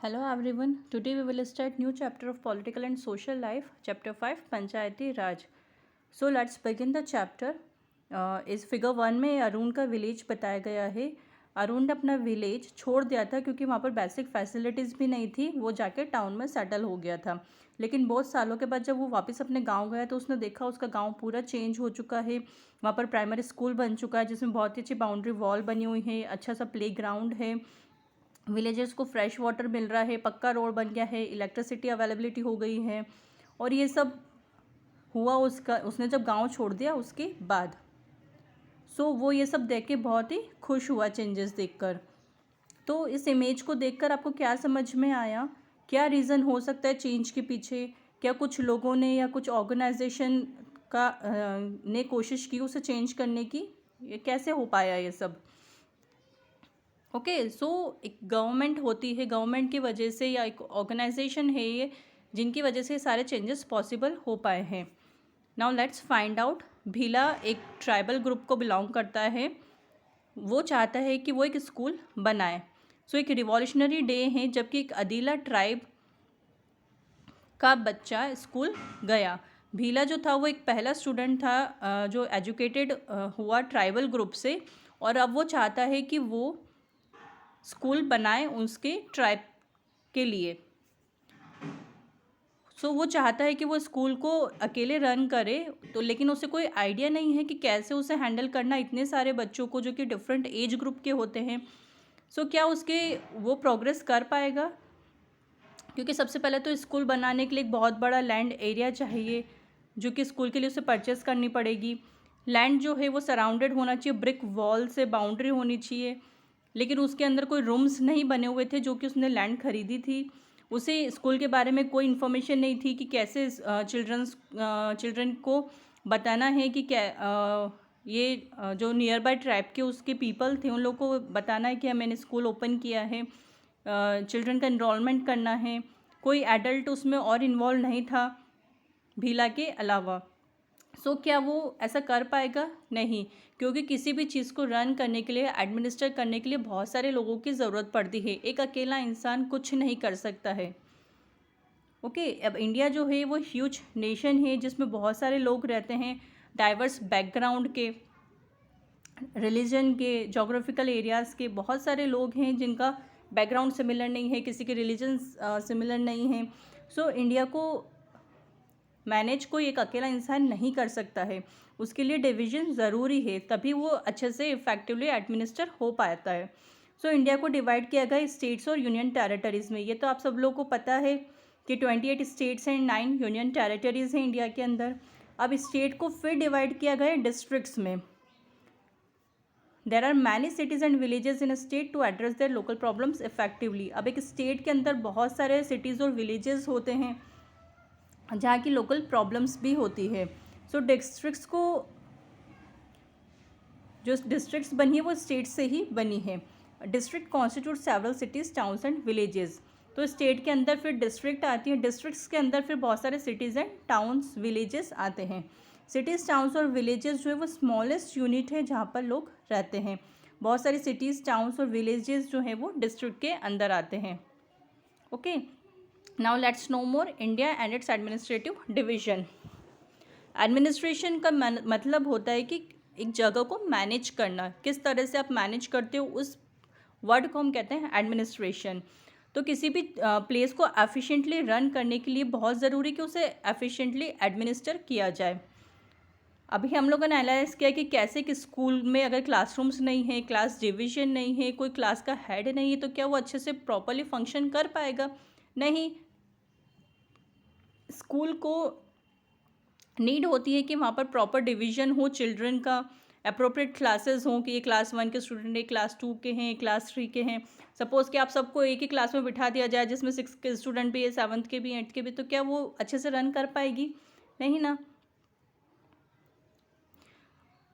Hello everyone. Today we will start new chapter of political and social life, chapter 5 Panchayati Raj. So let's begin the chapter. इस figure 1 में अरुण का village बताया गया है. अरुण ने अपना विलेज छोड़ दिया था क्योंकि वहाँ पर बेसिक फैसिलिटीज़ भी नहीं थी. वो जाके टाउन में सेटल हो गया था. लेकिन बहुत सालों के बाद जब वो वापस अपने गांव गया तो उसने देखा उसका गांव पूरा चेंज हो चुका है. वहाँ पर प्राइमरी स्कूल बन चुका है जिसमें बहुत ही अच्छी बाउंड्री वॉल बनी हुई है, अच्छा सा प्ले ग्राउंड है, विलेजर्स को फ्रेश वाटर मिल रहा है, पक्का रोड बन गया है, इलेक्ट्रिसिटी अवेलेबिलिटी हो गई है. और ये सब हुआ उसने जब गांव छोड़ दिया उसके बाद. सो वो ये सब देख के बहुत ही खुश हुआ चेंजेस देखकर. तो इस इमेज को देखकर आपको क्या समझ में आया? क्या रीज़न हो सकता है चेंज के पीछे? क्या कुछ लोगों ने या कुछ ऑर्गेनाइजेशन ने कोशिश की उसे चेंज करने की? ये कैसे हो पाया ये सब? ओके, सो एक गवर्नमेंट होती है, गवर्नमेंट की वजह से या एक ऑर्गेनाइजेशन है ये जिनकी वजह से सारे चेंजेस पॉसिबल हो पाए हैं. Now let's find out. Bhila एक ट्राइबल ग्रुप को बिलोंग करता है. वो चाहता है कि वो एक स्कूल बनाए. सो एक रिवॉल्यूशनरी डे है जबकि एक अदीला ट्राइब का बच्चा स्कूल गया. भीला जो था वो एक पहला स्टूडेंट था जो एजुकेटेड हुआ ट्राइबल ग्रुप से, और अब वो चाहता है कि वो स्कूल बनाए उसके ट्राइब के लिए. सो वो चाहता है कि वो स्कूल को अकेले रन करे, तो लेकिन उसे कोई आइडिया नहीं है कि कैसे उसे हैंडल करना इतने सारे बच्चों को जो कि डिफरेंट एज ग्रुप के होते हैं. सो क्या उसके वो प्रोग्रेस कर पाएगा? क्योंकि सबसे पहले तो स्कूल बनाने के लिए एक बहुत बड़ा लैंड एरिया चाहिए जो कि स्कूल के लिए उसे परचेस करनी पड़ेगी. लैंड जो है वो सराउंडेड होना चाहिए, ब्रिक वॉल से बाउंड्री होनी चाहिए. लेकिन उसके अंदर कोई रूम्स नहीं बने हुए थे जो कि उसने लैंड खरीदी थी. उसे स्कूल के बारे में कोई इन्फॉर्मेशन नहीं थी कि कैसे चिल्ड्रन को बताना है कि क्या ये जो नियर बाय ट्राइब के उसके पीपल थे उन लोगों को बताना है कि मैंने स्कूल ओपन किया है, चिल्ड्रन का इनरोलमेंट करना है. कोई एडल्ट उसमें और इन्वॉल्व नहीं था भीला के अलावा. सो क्या वो ऐसा कर पाएगा? नहीं, क्योंकि किसी भी चीज़ को रन करने के लिए, एडमिनिस्टर करने के लिए बहुत सारे लोगों की ज़रूरत पड़ती है. एक अकेला इंसान कुछ नहीं कर सकता है. ओके, अब इंडिया जो है वो ह्यूज नेशन है जिसमें बहुत सारे लोग रहते हैं, डाइवर्स बैकग्राउंड के, रिलीजन के, जोग्राफिकल एरियाज़ के. बहुत सारे लोग हैं जिनका बैकग्राउंड सिमिलर नहीं है, किसी के रिलीजन सिमिलर नहीं है. सो इंडिया को मैनेज कोई एक अकेला इंसान नहीं कर सकता है. उसके लिए डिवीज़न ज़रूरी है, तभी वो अच्छे से इफेक्टिवली एडमिनिस्टर हो पाता है. सो इंडिया को डिवाइड किया गया स्टेट्स और यूनियन टेरिटरीज़ में. ये तो आप सब लोगों को पता है कि 28 स्टेट्स एंड 9 यूनियन टेरिटरीज़ हैं इंडिया के अंदर. अब स्टेट को फिर डिवाइड किया गया डिस्ट्रिक्ट्स में. There are many cities and villages in a state to address their local problems effectively. अब एक स्टेट के अंदर बहुत सारे सिटीज़ और विलेजेस होते हैं जहाँ की लोकल प्रॉब्लम्स भी होती है. सो डिस्ट्रिक्ट्स को, जो डिस्ट्रिक्ट्स बनी है वो स्टेट से ही बनी है. District constitute several cities, towns and villages. तो स्टेट के अंदर फिर डिस्ट्रिक्ट आती है, डिस्ट्रिक्ट्स के अंदर फिर बहुत सारे सिटीज़ एंड टाउन्स, विलेजेस आते हैं. सिटीज़, टाउन्स और विलेजेस जो है वो स्मॉलेस्ट यूनिट है जहाँ पर लोग रहते हैं. बहुत सारी सिटीज़, टाउन्स और विलेजेस जो हैं वो डिस्ट्रिक्ट के अंदर आते हैं. Okay, now let's no more India and it's administrative division. Administration का मतलब होता है कि एक जगह को मैनेज करना. किस तरह से आप मैनेज करते हो उस वर्ड को हम कहते हैं एडमिनिस्ट्रेशन. तो किसी भी प्लेस को एफिशिएंटली रन करने के लिए बहुत ज़रूरी कि उसे एफिशिएंटली एडमिनिस्टर किया जाए. अभी हम लोगों ने एनालाइज किया कि कैसे कि स्कूल में अगर क्लासरूम्स नहीं है, क्लास डिवीजन नहीं है, कोई क्लास का हेड नहीं है, तो क्या वो अच्छे से प्रॉपरली फंक्शन कर पाएगा? नहीं. स्कूल को नीड होती है कि वहाँ पर प्रॉपर डिवीजन हो चिल्ड्रन का, अप्रोप्रिएट क्लासेस हों कि ये क्लास 1 के स्टूडेंट है, क्लास 2 के हैं, क्लास 3 के हैं. सपोज़ कि आप सबको एक ही क्लास में बिठा दिया जाए जिसमें 6 के स्टूडेंट भी है, 7th के भी, 8th के भी, तो क्या वो अच्छे से रन कर पाएगी? नहीं ना.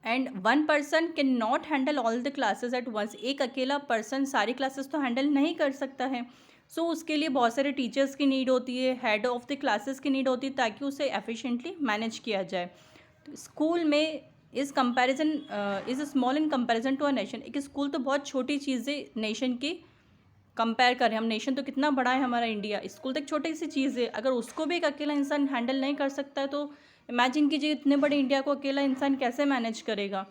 And one person can not handle all the classes at once. एक अकेला पर्सन सारी क्लासेस तो हैंडल नहीं कर सकता है. सो उसके लिए बहुत सारे टीचर्स की नीड होती है, हेड ऑफ द क्लासेस की नीड होती है ताकि उसे एफिशिएंटली मैनेज किया जाए. तो स्कूल में इस comparison is small in comparison to a nation. एक स्कूल तो बहुत छोटी चीज़ है नेशन की कंपेयर करें, हम नेशन तो कितना बड़ा है हमारा इंडिया, स्कूल तो एक छोटी सी चीज़ है, अगर उसको भी एक अकेला इंसान हैंडल नहीं कर सकता है तो इमेजिन कीजिए इतने बड़े इंडिया को अकेला इंसान कैसे मैनेज करेगा।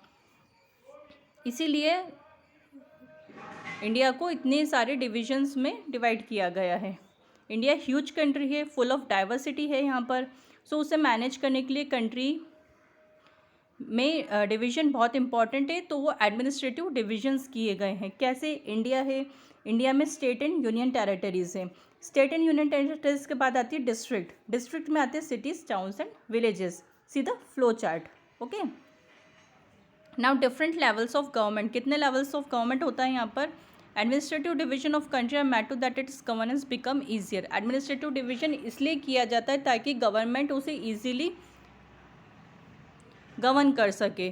इसीलिए इंडिया को इतने सारे डिविजन्स में डिवाइड किया गया है। इंडिया ह्यूज कंट्री है, फुल ऑफ डाइवर्सिटी है यहाँ पर। सो उसे मैनेज करने के लिए कंट्री में डिवीज़न बहुत इंपॉर्टेंट है, तो वो एडमिनिस्ट्रेटिव डिविजन्स किए गए हैं। कैसे इंडिया है, इंडिया में स्टेट एंड यूनियन टेरिटरीज़ हैं। स्टेट एंड यूनियन टेरिटरीज़ के बाद आती है डिस्ट्रिक्ट, डिस्ट्रिक्ट में आते हैं cities, towns and villages. See the flow chart. Okay, now different levels of government, कितने लेवल्स ऑफ गवर्नमेंट होता है यहाँ पर। Administrative division of country are made to that its governance become easier. Administrative division इसलिए किया जाता है ताकि गवर्नमेंट उसे ईजिली गवर्न कर सके।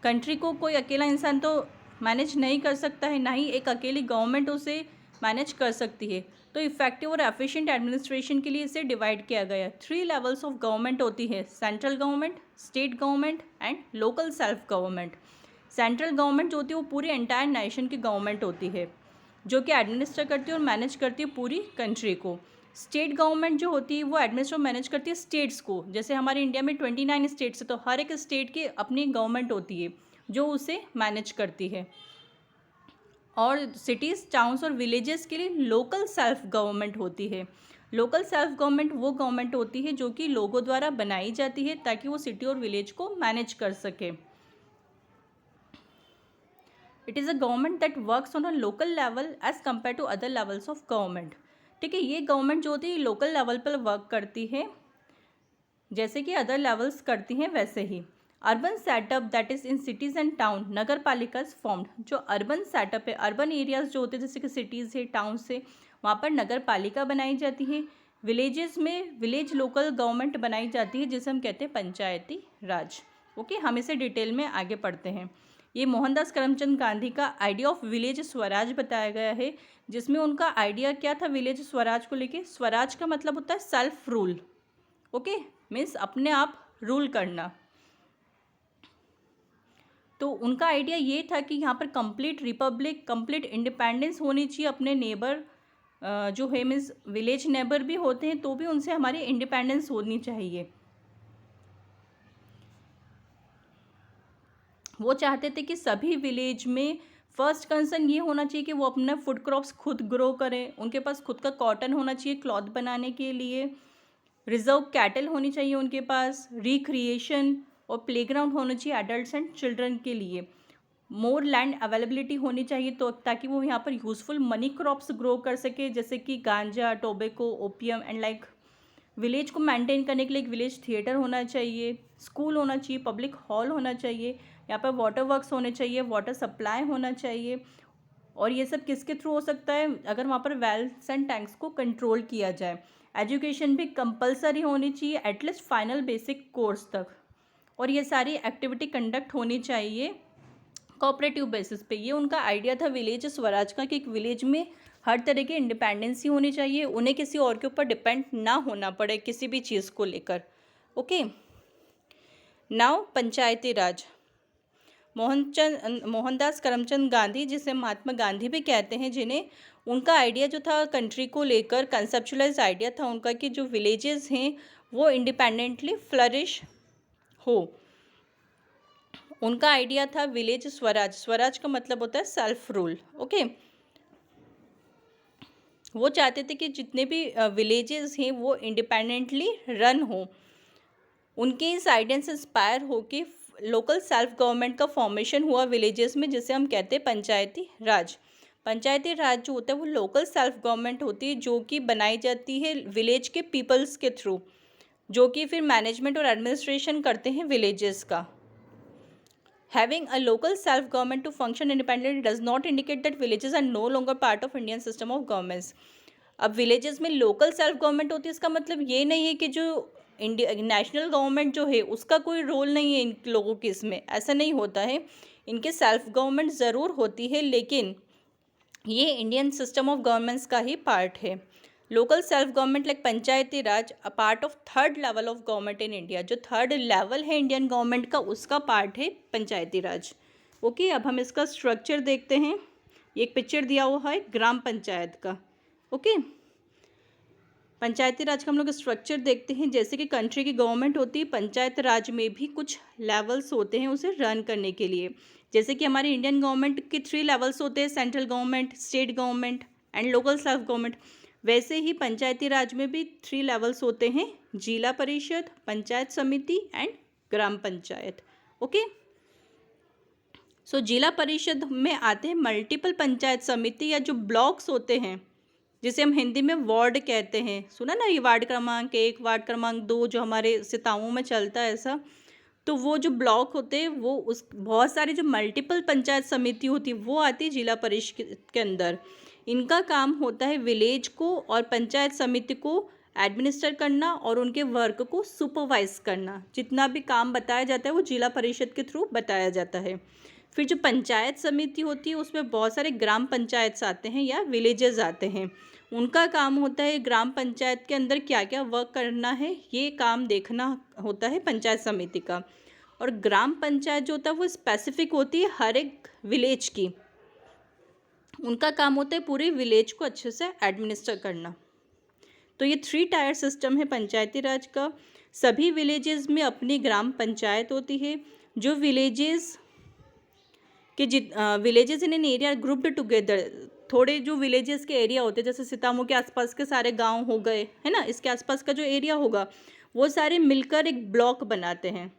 कंट्री को कोई अकेला इंसान तो मैनेज नहीं कर सकता है, ना ही एक अकेली गवर्नमेंट उसे मैनेज कर सकती है। तो इफेक्टिव और एफिशिएंट एडमिनिस्ट्रेशन के लिए इसे डिवाइड किया गया है। 3 लेवल्स ऑफ गवर्नमेंट होती है, central government, state government and local self government. Central government जो होती है वो पूरी एंटायर नेशन की गवर्नमेंट होती है, जो कि एडमिनिस्टर करती है और मैनेज करती है पूरी कंट्री को। स्टेट गवर्नमेंट जो होती है वो एडमिनिस्टर मैनेज करती है स्टेट्स को। जैसे हमारे इंडिया में 29 स्टेट्स है, तो हर एक स्टेट की अपनी गवर्नमेंट होती है जो उसे मैनेज करती है। और सिटीज़, टाउन्स और विलेजेस के लिए लोकल सेल्फ गवर्नमेंट होती है। लोकल सेल्फ गवर्नमेंट वो गवर्नमेंट होती है जो कि लोगों द्वारा बनाई जाती है ताकि वो सिटी और विलेज को मैनेज कर सके। It is a government that works on a local level as compare to other levels of government. ठीक है, ये गवर्नमेंट जो होती है लोकल लेवल पर वर्क करती है, जैसे कि अदर लेवल्स करती हैं वैसे ही। Urban setup that is in cities and town, Nagar Palika formed. जो अर्बन सेटअप है, अर्बन एरियाज जो होते हैं जैसे कि सिटीज़ है, टाउन्स है, वहाँ पर नगर पालिका बनाई जाती है। विलेजेस में विलेज लोकल गवर्नमेंट बनाई जाती है जिसे हम कहते हैं पंचायती राज। ओके, हम इसे डिटेल में आगे पढ़ते हैं। ये मोहनदास करमचंद गांधी का आइडिया ऑफ विलेज स्वराज बताया गया है, जिसमें उनका आइडिया क्या था विलेज स्वराज को लेके। स्वराज का मतलब होता है सेल्फ रूल। ओके, मीन्स अपने आप रूल करना। तो उनका आइडिया ये था कि यहाँ पर कंप्लीट रिपब्लिक, कंप्लीट इंडिपेंडेंस होनी चाहिए अपने नेबर जो है, मीन्स विलेज नेबर भी होते हैं तो भी उनसे हमारी इंडिपेंडेंस होनी चाहिए। वो चाहते थे कि सभी विलेज में फर्स्ट कंसर्न ये होना चाहिए कि वो अपना फूड क्रॉप्स खुद ग्रो करें, उनके पास खुद का कॉटन होना चाहिए क्लॉथ बनाने के लिए, रिजर्व कैटल होनी चाहिए उनके पास, रिक्रिएशन और प्लेग्राउंड होना चाहिए एडल्ट्स एंड चिल्ड्रन के लिए, मोर लैंड अवेलेबिलिटी होनी चाहिए तो ताकि वो यहाँ पर यूज़फुल मनी क्रॉप्स ग्रो कर सके, जैसे कि गांजा, tobacco, opium and like. Village को मेंटेन करने के लिए एक विलेज थिएटर होना चाहिए, स्कूल होना चाहिए, पब्लिक हॉल होना चाहिए, यहाँ पर वाटर वर्क्स होने चाहिए, वाटर सप्लाई होना चाहिए। और ये सब किसके थ्रू हो सकता है, अगर वहाँ पर वेल्स एंड टैंक्स को कंट्रोल किया जाए। एजुकेशन भी कंपलसरी होनी चाहिए एटलीस्ट फाइनल बेसिक कोर्स तक, और ये सारी एक्टिविटी कंडक्ट होनी चाहिए कोऑपरेटिव बेसिस पे। ये उनका आइडिया था विलेज स्वराज का कि एक विलेज में हर तरह की इंडिपेंडेंसी होनी चाहिए, उन्हें किसी और के ऊपर डिपेंड ना होना पड़े किसी भी चीज़ को लेकर। ओके, नाउ पंचायती राज। मोहनदास करमचंद गांधी, जिसे महात्मा गांधी भी कहते हैं, जिन्हें उनका आइडिया जो था कंट्री को लेकर कंसेप्चुअलाइज आइडिया था उनका कि जो विलेजेस हैं वो इंडिपेंडेंटली फ्लरिश हो। उनका आइडिया था विलेज स्वराज। स्वराज का मतलब होता है सेल्फ रूल। ओके, वो चाहते थे कि जितने भी विलेजेस हैं वो इंडिपेंडेंटली रन हो। उनके इस आइडिया से इंस्पायर हो कि लोकल सेल्फ गवर्नमेंट का फॉर्मेशन हुआ विलेजेस में, जिसे हम कहते हैं पंचायती राज। पंचायती राज जो होता है वो लोकल सेल्फ गवर्नमेंट होती है जो कि बनाई जाती है विलेज के पीपल्स के थ्रू, जो कि फिर मैनेजमेंट और एडमिनिस्ट्रेशन करते हैं विलेजेस का। Having a local self-government to function independently does not indicate that villages are no longer part of Indian system of governments. अब विलेजेस में लोकल सेल्फ गवर्नमेंट होती है, इसका मतलब ये नहीं है कि जो नेशनल गवर्नमेंट जो है उसका कोई रोल नहीं है इन लोगों के इसमें, ऐसा नहीं होता है। इनके सेल्फ गवर्नमेंट ज़रूर होती है, लेकिन ये इंडियन सिस्टम ऑफ गवर्नमेंट्स का ही पार्ट है। Local self government like Panchayati Raj a part of third level of government in India. जो थर्ड लेवल है इंडियन गवर्नमेंट का उसका पार्ट है पंचायती राज। ओके, अब हम इसका स्ट्रक्चर देखते हैं। ये एक पिक्चर दिया हुआ है ग्राम पंचायत का। ओके, पंचायती राज का हम लोग स्ट्रक्चर देखते हैं। जैसे कि कंट्री की गवर्नमेंट होती है, पंचायत राज में भी कुछ लेवल्स होते हैं उसे रन करने के लिए। जैसे कि हमारी इंडियन गवर्नमेंट के 3 लेवल्स होते हैं, central government, state government and local self government. वैसे ही पंचायती राज में भी 3 लेवल्स होते हैं, जिला परिषद, पंचायत समिति एंड ग्राम पंचायत। ओके, सो जिला परिषद में आते हैं मल्टीपल पंचायत समिति या जो ब्लॉक्स होते हैं, जिसे हम हिंदी में वार्ड कहते हैं। सुना ना, ये वार्ड क्रमांक 1, वार्ड क्रमांक 2 जो हमारे सिताओं में चलता है ऐसा। तो वो जो ब्लॉक होते हैं वो उस बहुत सारी जो मल्टीपल पंचायत समिति होती है वो आती है जिला परिषद के अंदर। इनका काम होता है विलेज को और पंचायत समिति को एडमिनिस्टर करना और उनके वर्क को सुपरवाइज करना। जितना भी काम बताया जाता है वो जिला परिषद के थ्रू बताया जाता है। फिर जो पंचायत समिति होती है उसमें बहुत सारे ग्राम पंचायत आते हैं या विलेजेस आते हैं। उनका काम होता है ग्राम पंचायत के अंदर क्या क्या वर्क करना है, ये काम देखना होता है पंचायत समिति का। और ग्राम पंचायत जो होता है वो स्पेसिफिक होती है हर एक विलेज की। उनका काम होता है पूरे विलेज को अच्छे से एडमिनिस्टर करना। तो ये 3 टायर सिस्टम है पंचायती राज का। सभी विलेजेस में अपनी ग्राम पंचायत होती है। जो villages villages in an area grouped together, थोड़े जो विलेजेस के एरिया होते हैं जैसे सितामऊ के आसपास के सारे गांव हो गए, है ना, इसके आसपास का जो एरिया होगा वो सारे मिलकर एक ब्लॉक बनाते हैं।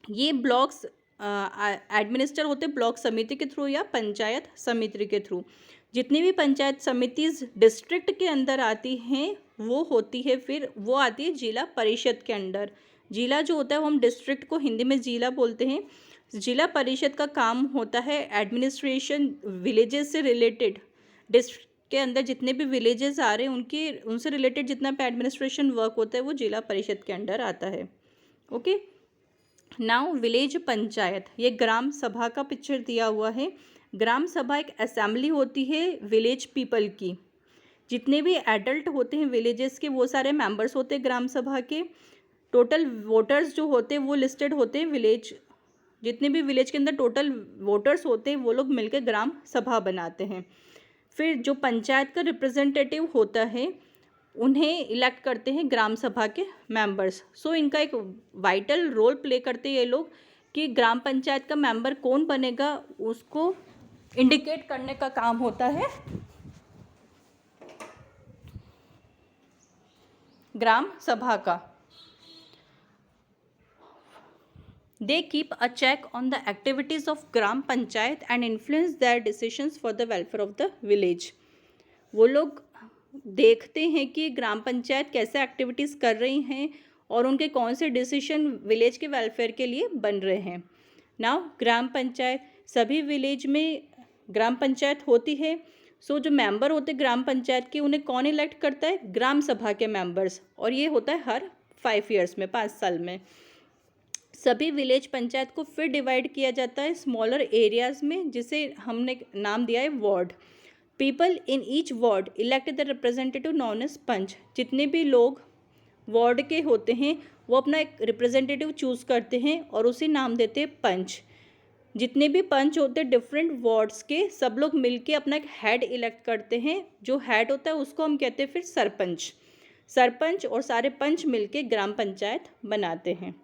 ये ब्लॉक्स एडमिनिस्टर होते हैं ब्लॉक समिति के थ्रू या पंचायत समिति के थ्रू। जितनी भी पंचायत समितिज डिस्ट्रिक्ट के अंदर आती हैं वो होती है, फिर वो आती है जिला परिषद के अंडर। जिला जो होता है वो हम डिस्ट्रिक्ट को हिंदी में जिला बोलते हैं। जिला परिषद का काम होता है एडमिनिस्ट्रेशन विलेजेस से रिलेटेड। डिस्ट्रिक्ट के अंदर जितने भी विलेजेस आ रहे हैं उनसे रिलेटेड जितना भी एडमिनिस्ट्रेशन वर्क होता है वो जिला परिषद के अंडर आता है। ओके, नाउ विलेज पंचायत, ये ग्राम सभा का पिक्चर दिया हुआ है। ग्राम सभा एक असेंबली होती है विलेज पीपल की। जितने भी एडल्ट होते हैं विलेजेस के वो सारे मेंबर्स होते हैं ग्राम सभा के। टोटल वोटर्स जो होते हैं वो लिस्टेड होते हैं विलेज, जितने भी विलेज के अंदर टोटल वोटर्स होते हैं वो लोग मिलकर ग्राम सभा बनाते हैं। फिर जो पंचायत का रिप्रेजेंटेटिव होता है उन्हें इलेक्ट करते हैं ग्राम सभा के मेंबर्स। सो इनका एक वाइटल रोल प्ले करते हैं ये लोग कि ग्राम पंचायत का मेंबर कौन बनेगा उसको इंडिकेट करने का काम होता है ग्राम सभा का। They keep a check on the activities of Gram Panchayat and influence their decisions for the welfare of the village. वो लोग देखते हैं कि ग्राम पंचायत कैसे एक्टिविटीज़ कर रही हैं और उनके कौन से डिसीजन विलेज के वेलफेयर के लिए बन रहे हैं। नाउ ग्राम पंचायत, सभी विलेज में ग्राम पंचायत होती है। सो जो मेंबर होते हैं ग्राम पंचायत के उन्हें कौन इलेक्ट करता है, ग्राम सभा के मेंबर्स, और ये होता है हर 5 ईयर्स में, 5 साल में। सभी विलेज पंचायत को फिर डिवाइड किया जाता है स्मॉलर एरियाज़ में, जिसे हमने नाम दिया है ward. People in each ward elect the representative known as panch. जितने भी लोग वार्ड के होते हैं वो अपना एक रिप्रेजेंटेटिव चूज़ करते हैं और उसे नाम देते हैं पंच। जितने भी पंच होते हैं डिफरेंट वार्ड्स के, सब लोग मिलके अपना एक हेड इलेक्ट करते हैं। जो हेड होता है उसको हम कहते हैं फिर सरपंच। सरपंच और सारे पंच मिलके ग्राम पंचायत बनाते हैं।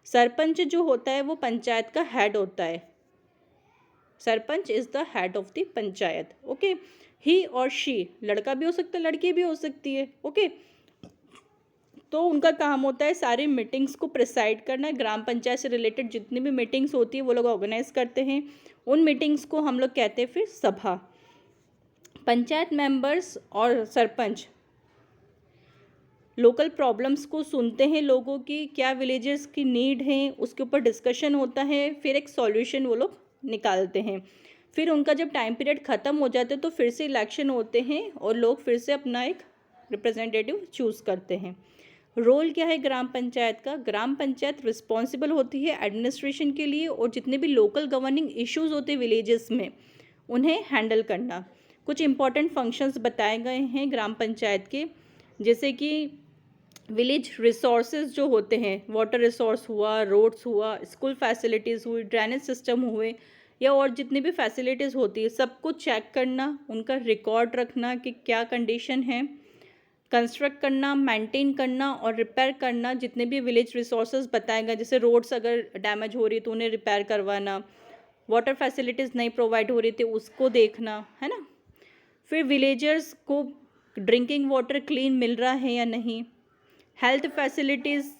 सरपंच जो होता है वो पंचायत का हेड होता है। Sarpanch is the head of the panchayat. Okay, he और शी, लड़का भी हो सकता है लड़की भी हो सकती है। ओके, तो उनका काम होता है सारी मीटिंग्स को प्रिसाइड करना। ग्राम पंचायत से रिलेटेड जितनी भी मीटिंग्स होती है वो लोग ऑर्गेनाइज करते हैं। उन मीटिंग्स को हम लोग कहते हैं फिर सभा। पंचायत मेंबर्स और सरपंच लोकल प्रॉब्लम्स को सुनते हैं, लोगों की क्या विलेजेस की नीड है उसके ऊपर डिस्कशन होता है, फिर एक सॉल्यूशन वो लोग निकालते हैं। फिर उनका जब टाइम पीरियड ख़त्म हो जाता है तो फिर से इलेक्शन होते हैं और लोग फिर से अपना एक रिप्रेजेंटेटिव चूज़ करते हैं। रोल क्या है ग्राम पंचायत का? ग्राम पंचायत रिस्पॉन्सिबल होती है एडमिनिस्ट्रेशन के लिए और जितने भी लोकल गवर्निंग इश्यूज़ होते हैं विलेजेस में उन्हें हैंडल करना। कुछ इंपॉर्टेंट फंक्शंस बताए गए हैं ग्राम पंचायत के, जैसे कि विलेज रिसोर्सेज जो होते हैं, वाटर रिसोर्स हुआ, रोड्स हुआ, स्कूल फैसिलिटीज़ हुई, ड्रेनेज सिस्टम हुए या और जितनी भी फैसिलिटीज़ होती है सबको चेक करना, उनका रिकॉर्ड रखना कि क्या कंडीशन है, कंस्ट्रक्ट करना, मेंटेन करना और रिपेयर करना जितने भी विलेज रिसोर्सेज बताएगा। जैसे रोड्स अगर डैमेज हो रही तो उन्हें रिपेयर करवाना, वाटर फैसिलिटीज़ नहीं प्रोवाइड हो रही थी उसको देखना, है ना। फिर विलेजर्स को ड्रिंकिंग वाटर क्लीन मिल रहा है या नहीं, हेल्थ फैसिलिटीज़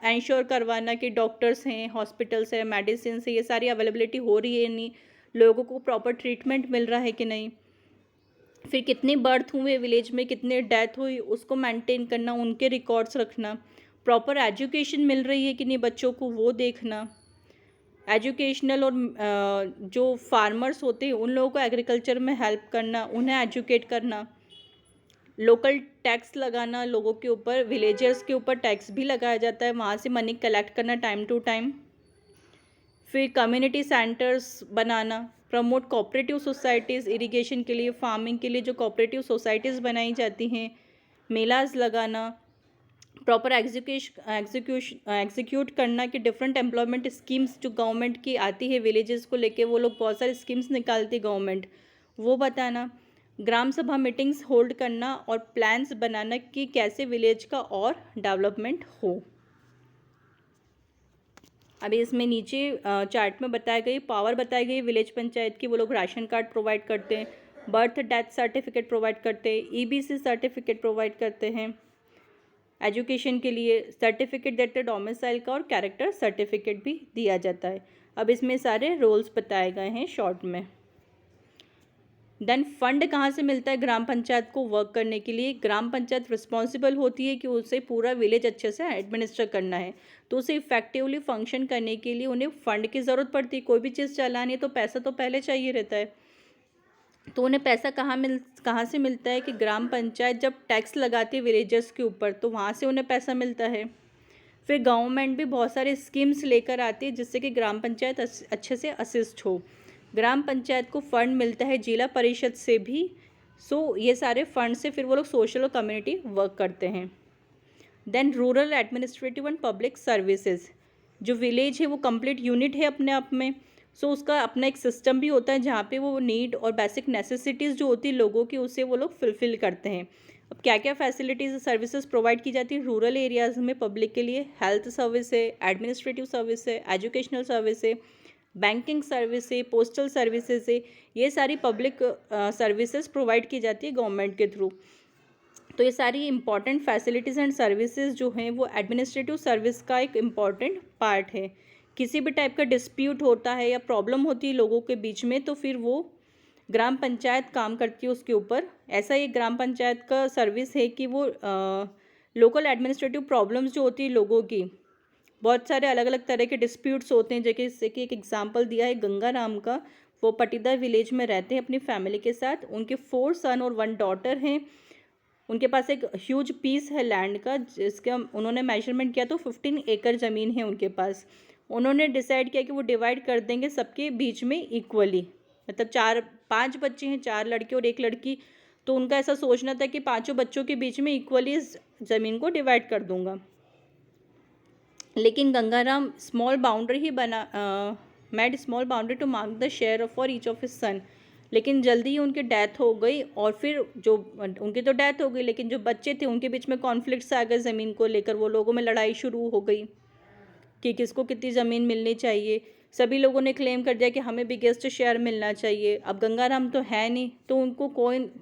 इंश्योर करवाना कि डॉक्टर्स हैं, हॉस्पिटल्स हैं, मेडिसिन है, ये सारी अवेलेबिलिटी हो रही है नहीं, लोगों को प्रॉपर ट्रीटमेंट मिल रहा है कि नहीं। फिर कितने बर्थ हुए विलेज में, कितने डेथ हुई उसको मेंटेन करना, उनके रिकॉर्ड्स रखना, प्रॉपर एजुकेशन मिल रही है कि नहीं बच्चों को वो देखना, एजुकेशनल और जो फार्मर्स होते हैं उन लोगों को एग्रीकल्चर में हेल्प करना, उन्हें एजुकेट करना, लोकल टैक्स लगाना लोगों के ऊपर, विलेजर्स के ऊपर टैक्स भी लगाया जाता है, वहाँ से मनी कलेक्ट करना टाइम टू टाइम। फिर कम्युनिटी सेंटर्स बनाना, प्रमोट कोऑपरेटिव सोसाइटीज़, इरिगेशन के लिए, फार्मिंग के लिए जो कोऑपरेटिव सोसाइटीज़ बनाई जाती हैं, मेलाज लगाना, प्रॉपर एग्जीक्यूट करना कि डिफरेंट एम्प्लॉयमेंट स्कीम्स जो गवर्नमेंट की आती है विलेजेस को लेके, वो लोग बहुत सारी स्कीम्स निकालती गवर्नमेंट, वो बताना, ग्राम सभा मीटिंग्स होल्ड करना और प्लान्स बनाना कि कैसे विलेज का और डेवलपमेंट हो। अभी इसमें नीचे चार्ट में बताई गई पावर बताई गई विलेज पंचायत की, वो लोग राशन कार्ड प्रोवाइड करते हैं, बर्थ डेथ सर्टिफिकेट प्रोवाइड करते हैं, ईबीसी सर्टिफिकेट प्रोवाइड करते हैं, एजुकेशन के लिए सर्टिफिकेट देते हैं डोमिसाइल का, और कैरेक्टर सर्टिफिकेट भी दिया जाता है। अब इसमें सारे रोल्स बताए गए हैं शॉर्ट में। देन फंड कहाँ से मिलता है ग्राम पंचायत को वर्क करने के लिए? ग्राम पंचायत रिस्पॉन्सिबल होती है कि उसे पूरा विलेज अच्छे से एडमिनिस्टर करना है, तो उसे इफेक्टिवली फंक्शन करने के लिए उन्हें फंड की ज़रूरत पड़ती है। कोई भी चीज़ चलानी है तो पैसा तो पहले चाहिए रहता है, तो उन्हें पैसा कहाँ से मिलता है कि ग्राम पंचायत जब टैक्स लगाती है विलेजर्स के ऊपर तो वहाँ से उन्हें पैसा मिलता है। फिर गवर्नमेंट भी बहुत सारे स्कीम्स लेकर आती है जिससे कि ग्राम पंचायत अच्छे से असिस्ट हो। ग्राम पंचायत को फंड मिलता है जिला परिषद से भी, सो ये सारे फंड से फिर वो लोग सोशल और कम्युनिटी वर्क करते हैं। Then rural administrative and public services, जो विलेज है वो कंप्लीट यूनिट है अपने आप में, सो उसका अपना एक सिस्टम भी होता है जहाँ पे वो नीड और बेसिक नेसेसिटीज़ जो होती है लोगों की उसे वो लोग फुलफ़िल करते हैं। अब क्या क्या फैसिलिटीज़ सर्विसेज प्रोवाइड की जाती है रूरल एरियाज़ में पब्लिक के लिए? हेल्थ सर्विस है, एडमिनिस्ट्रेटिव सर्विस है, एजुकेशनल सर्विस है, बैंकिंग सर्विस है, पोस्टल सर्विसेज है, ये सारी पब्लिक सर्विसेज प्रोवाइड की जाती है गवर्नमेंट के थ्रू। तो ये सारी इंपॉर्टेंट फैसिलिटीज़ एंड सर्विसेज जो हैं वो एडमिनिस्ट्रेटिव सर्विस का एक इम्पॉर्टेंट पार्ट है। किसी भी टाइप का डिस्प्यूट होता है या प्रॉब्लम होती है लोगों के बीच में तो फिर वो ग्राम पंचायत काम करती है उसके ऊपर। ऐसा ये ग्राम पंचायत का सर्विस है कि वो लोकल एडमिनिस्ट्रेटिव प्रॉब्लम्स जो होती है लोगों की, बहुत सारे अलग अलग तरह के डिस्प्यूट्स होते हैं, जैसे कि एक एग्जांपल दिया है गंगाराम का। वो पटीदार विलेज में रहते हैं अपनी फैमिली के साथ, उनके 4 सन और 1 डॉटर हैं। उनके पास एक ह्यूज पीस है लैंड का जिसका उन्होंने मेजरमेंट किया तो 15 एकड़ ज़मीन है उनके पास। उन्होंने डिसाइड किया कि वो डिवाइड कर देंगे सबके बीच में इक्वली, मतलब 5 बच्चे हैं, 4 लड़के और 1 लड़की, तो उनका ऐसा सोचना था कि पाँचों बच्चों के बीच में इक्वली ज़मीन को डिवाइड कर दूंगा। लेकिन Gangaram small boundary he made small boundary to mark the share for each of his son, लेकिन जल्दी ही उनकी डेथ हो गई। और फिर जो उनकी तो डेथ हो गई लेकिन जो बच्चे थे उनके बीच में कॉन्फ्लिक्ट्स आ गए ज़मीन को लेकर, वो लोगों में लड़ाई शुरू हो गई कि किसको कितनी ज़मीन मिलनी चाहिए। सभी लोगों ने क्लेम कर दिया कि हमें बिगेस्ट शेयर मिलना चाहिए। अब गंगाराम तो है नहीं तो उनको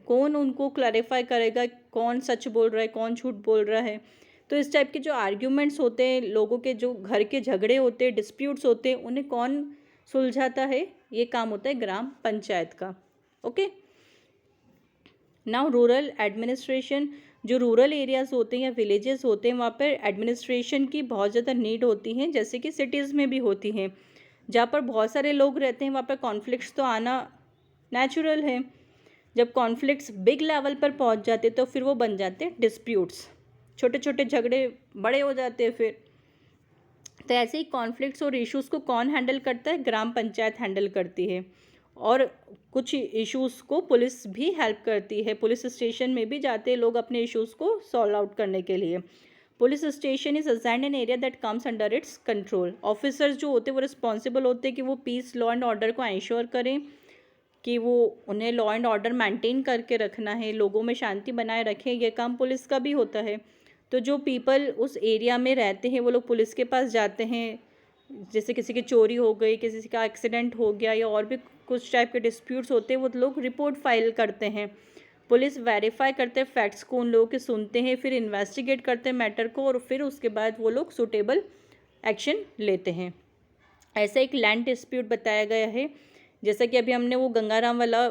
कौन उनको क्लैरिफाई करेगा कौन सच बोल रहा है कौन झूठ बोल रहा है। तो इस टाइप के जो आर्ग्यूमेंट्स होते हैं, लोगों के जो घर के झगड़े होते हैं, डिस्प्यूट्स होते हैं, उन्हें कौन सुलझाता है? ये काम होता है ग्राम पंचायत का। ओके, नाउ रूरल एडमिनिस्ट्रेशन, जो रूरल एरियाज़ होते हैं या विलेजेस होते हैं वहाँ पर एडमिनिस्ट्रेशन की बहुत ज़्यादा नीड होती हैं, जैसे कि सिटीज़ में भी होती हैं। जहाँ पर बहुत सारे लोग रहते हैं वहाँ पर कॉन्फ्लिक्ट्स तो आना नेचुरल है। जब कॉन्फ्लिक्ट्स बिग लेवल पर पहुँच जाते तो फिर वो बन जाते हैं डिस्प्यूट्स, छोटे छोटे झगड़े बड़े हो जाते हैं फिर। तो ऐसे ही कॉन्फ्लिक्ट्स और इश्यूज़ को कौन हैंडल करता है? ग्राम पंचायत हैंडल करती है। और कुछ इश्यूज़ को पुलिस भी हेल्प करती है, पुलिस स्टेशन में भी जाते हैं लोग अपने इश्यूज़ को सॉल्व आउट करने के लिए। Police station is assigned an area that comes under its control. Officers जो होते हैं वो रिस्पॉन्सिबल होते हैं कि वो पीस लॉ एंड ऑर्डर को इंश्योर करें, कि वो उन्हें लॉ एंड ऑर्डर मेंटेन करके रखना है, लोगों में शांति बनाए रखें, ये काम पुलिस का भी होता है। तो जो पीपल उस एरिया में रहते हैं वो लोग पुलिस के पास जाते हैं, जैसे किसी की चोरी हो गई, किसी का एक्सीडेंट हो गया या और भी कुछ टाइप के डिस्प्यूट्स होते हैं, वो लोग रिपोर्ट फाइल करते हैं। पुलिस वेरीफाई करते हैं फैक्ट्स को, उन लोगों के सुनते हैं, फिर इन्वेस्टिगेट करते हैं मैटर को, और फिर उसके बाद वो लोग सूटेबल एक्शन लेते हैं। ऐसा एक लैंड डिस्प्यूट बताया गया है, जैसा कि अभी हमने वो गंगाराम वाला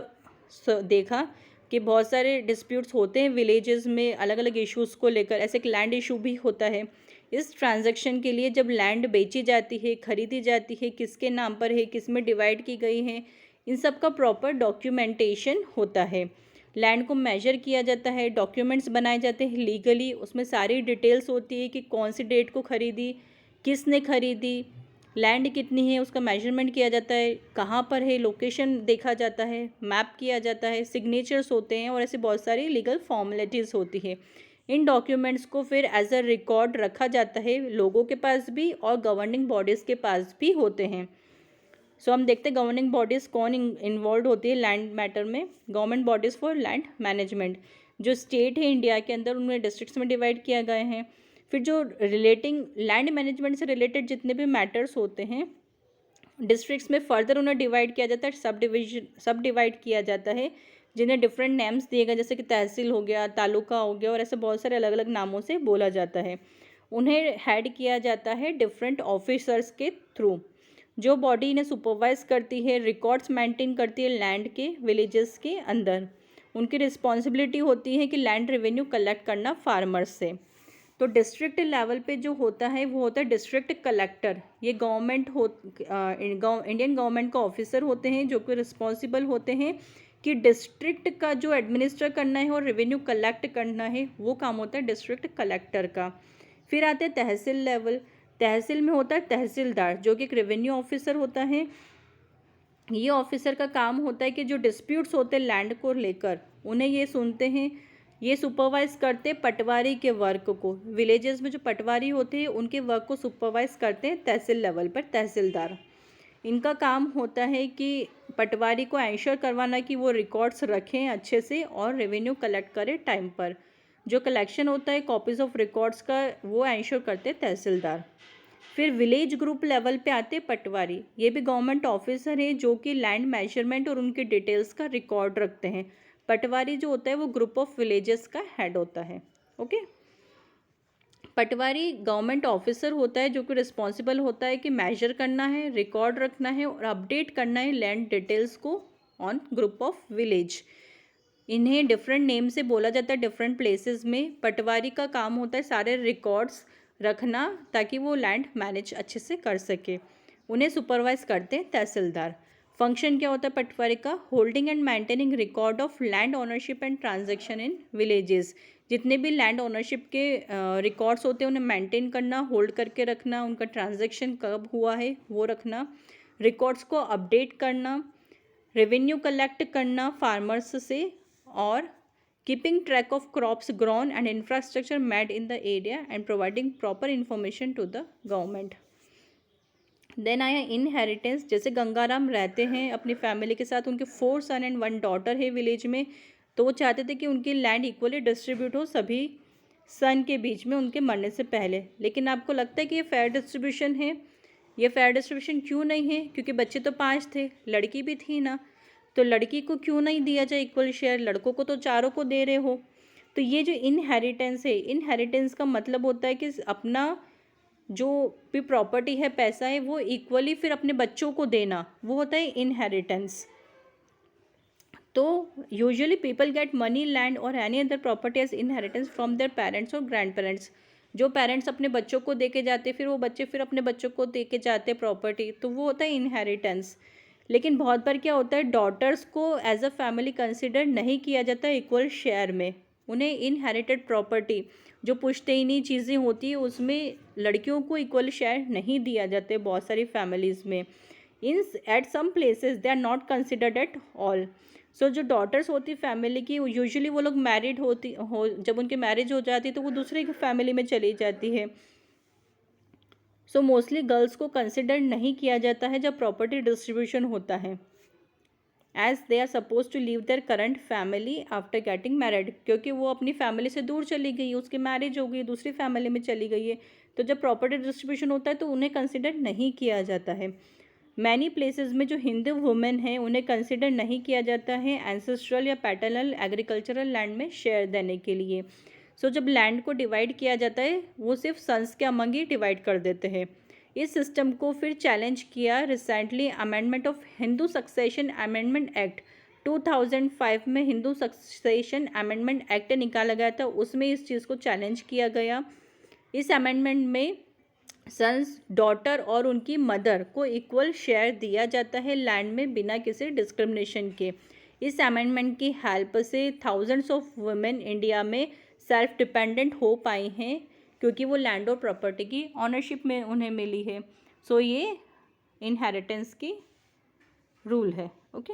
देखा कि बहुत सारे डिस्प्यूट्स होते हैं विलेजेस में अलग अलग इश्यूज़ को लेकर, ऐसे एक लैंड इशू भी होता है। इस ट्रांजैक्शन के लिए जब लैंड बेची जाती है, खरीदी जाती है, किसके नाम पर है, किस में डिवाइड की गई है, इन सब का प्रॉपर डॉक्यूमेंटेशन होता है। लैंड को मेजर किया जाता है, डॉक्यूमेंट्स बनाए जाते हैं लीगली, उसमें सारी डिटेल्स होती है कि कौन सी डेट को खरीदी, किसने खरीदी, लैंड कितनी है, उसका मेजरमेंट किया जाता है, कहाँ पर है, लोकेशन देखा जाता है, मैप किया जाता है, सिग्नेचर्स होते हैं, और ऐसे बहुत सारी लीगल फॉर्मेलिटीज़ होती है। इन डॉक्यूमेंट्स को फिर एज अ रिकॉर्ड रखा जाता है, लोगों के पास भी और गवर्निंग बॉडीज़ के पास भी होते हैं। सो हम देखते हैं गवर्निंग बॉडीज़ कौन इन्वॉल्व होती है लैंड मैटर में। Government bodies for land management, जो स्टेट है इंडिया के अंदर उनमें डिस्ट्रिक्ट्स में डिवाइड किया गए हैं। फिर जो रिलेटिंग लैंड मैनेजमेंट से रिलेटेड जितने भी मैटर्स होते हैं डिस्ट्रिक्ट्स में, फर्दर उन्हें डिवाइड किया जाता है, सब डिवाइड किया जाता है, जिन्हें डिफरेंट नेम्स दिए गए, जैसे कि तहसील हो गया, तालुका हो गया, और ऐसे बहुत सारे अलग अलग नामों से बोला जाता है। उन्हें हेड किया जाता है डिफरेंट ऑफिसर्स के थ्रू। जो बॉडी इन्हें सुपरवाइज करती है, रिकॉर्ड्स मेंटेन करती है लैंड के विलेजेस के अंदर। उनकी रिस्पॉन्सिबिलिटी होती है कि लैंड रेवेन्यू कलेक्ट करना फार्मर्स से। तो डिस्ट्रिक्ट लेवल पे जो होता है वो होता है डिस्ट्रिक्ट कलेक्टर। ये इंडियन गवर्नमेंट का ऑफिसर होते हैं जो कि रिस्पॉन्सिबल होते हैं कि डिस्ट्रिक्ट का जो एडमिनिस्टर करना है और रेवेन्यू कलेक्ट करना है, वो काम होता है डिस्ट्रिक्ट कलेक्टर का। फिर आते हैं तहसील लेवल। तहसील में होता है तहसीलदार, जो कि एक रेवेन्यू ऑफिसर होता है। ये ऑफिसर का काम होता है कि जो डिस्प्यूट्स होते हैं लैंड को लेकर, उन्हें ये सुनते हैं, ये सुपरवाइज करते पटवारी के वर्क को। विलेजेस में जो पटवारी होते हैं उनके वर्क को सुपरवाइज करते हैं तहसील लेवल पर तहसीलदार। इनका काम होता है कि पटवारी को इंश्योर करवाना कि वो रिकॉर्ड्स रखें अच्छे से और रेवेन्यू कलेक्ट करें टाइम पर। जो कलेक्शन होता है कॉपीज़ ऑफ रिकॉर्ड्स का, वो इंश्योर करते हैं तहसीलदार। फिर विलेज ग्रुप लेवल पे आते पटवारी। ये भी गवर्नमेंट ऑफिसर हैं जो कि लैंड मेजरमेंट और उनके डिटेल्स का रिकॉर्ड रखते हैं। पटवारी जो होता है वो ग्रुप ऑफ विलेजेस का हेड होता है। ओके, पटवारी गवर्नमेंट ऑफिसर होता है जो कि रिस्पॉन्सिबल होता है कि मेजर करना है, रिकॉर्ड रखना है और अपडेट करना है लैंड डिटेल्स को ऑन ग्रुप ऑफ विलेज। इन्हें डिफरेंट नेम से बोला जाता है डिफरेंट प्लेसेस में। पटवारी का काम होता है सारे रिकॉर्ड्स रखना ताकि वो लैंड मैनेज अच्छे से कर सके। उन्हें सुपरवाइज करते हैं तहसीलदार। फंक्शन क्या होता है पटवारी का? Holding and maintaining record of land ownership and transaction in villages. जितने भी लैंड ओनरशिप के रिकॉर्ड्स होते हैं उन्हें मेंटेन करना, होल्ड करके रखना, उनका ट्रांजैक्शन कब हुआ है वो रखना, रिकॉर्ड्स को अपडेट करना, रेवेन्यू कलेक्ट करना फार्मर्स से, और keeping track of crops grown and infrastructure made in the area and providing proper information to the government. Then आया इनहेरिटेंस। जैसे गंगाराम रहते हैं अपनी फैमिली के साथ, उनके 4 सन एंड 1 डॉटर है विलेज में, तो वो चाहते थे कि उनकी लैंड इक्वली डिस्ट्रीब्यूट हो सभी सन के बीच में उनके मरने से पहले। लेकिन आपको लगता है कि ये फेयर डिस्ट्रीब्यूशन है? ये फेयर डिस्ट्रीब्यूशन क्यों नहीं है? क्योंकि बच्चे तो 5 थे, लड़की भी थी ना, तो लड़की को क्यों नहीं दिया जाए इक्वल शेयर? लड़कों को तो चारों को दे रहे हो। तो ये जो इनहेरिटेंस है, इनहेरिटेंस का मतलब होता है कि अपना जो भी प्रॉपर्टी है, पैसा है, वो इक्वली फिर अपने बच्चों को देना, वो होता है इनहेरिटेंस। तो usually people get money, land और any other property as inheritance from their parents और ग्रैंड पेरेंट्स। जो पेरेंट्स अपने बच्चों को दे के जाते, फिर वो बच्चे फिर अपने बच्चों को दे के जाते प्रॉपर्टी, तो वो होता है इनहेरिटेंस। लेकिन बहुत बार क्या होता है, डॉटर्स को एज अ फैमिली कंसिडर नहीं किया जाता इक्वल शेयर में। उन्हें इनहेरिटेड प्रॉपर्टी जो पुश्तैनी चीज़ें होती है उसमें लड़कियों को इक्वल शेयर नहीं दिया जाते बहुत सारी फैमिलीज़ में। In at some places they are not considered at all. So जो डॉटर्स होती फैमिली की यूजुअली वो लोग मैरिड हो जब उनकी मैरिज हो जाती है तो वो दूसरे फैमिली में चली जाती है। सो मोस्टली गर्ल्स को कंसिडर नहीं किया जाता है जब प्रॉपर्टी डिस्ट्रीब्यूशन होता है, as they are suppose to leave their current family after getting married, क्योंकि वो अपनी फैमिली से दूर चली गई, उसकी मैरिज हो गई, दूसरी फैमिली में चली गई है, तो जब प्रॉपर्टी डिस्ट्रीब्यूशन होता है तो उन्हें कंसिडर नहीं किया जाता है। मैनी प्लेसेस में जो हिंदू वुमेन हैं उन्हें कंसिडर नहीं किया जाता है एंसेस्ट्रल या पैटर्नल एग्रीकल्चरल लैंड में शेयर देने के लिए। सो जब लैंड को डिवाइड किया जाता है वो सिर्फ सन्स के अमंग ही डिवाइड कर देते हैं। इस सिस्टम को फिर चैलेंज किया recently amendment of Hindu succession amendment act 2005 में हिंदू सक्सेशन अमेंडमेंट एक्ट निकाला गया था, उसमें इस चीज़ को चैलेंज किया गया। इस अमेंडमेंट में सन्स, डॉटर और उनकी मदर को इक्वल शेयर दिया जाता है लैंड में बिना किसी डिस्क्रिमिनेशन के। इस अमेंडमेंट की हेल्प से थाउजेंड्स ऑफ वुमेन इंडिया में सेल्फ डिपेंडेंट हो पाई हैं, क्योंकि वो लैंड और प्रॉपर्टी की ऑनरशिप में उन्हें मिली है। सो ये इनहेरिटेंस की रूल है। ओके।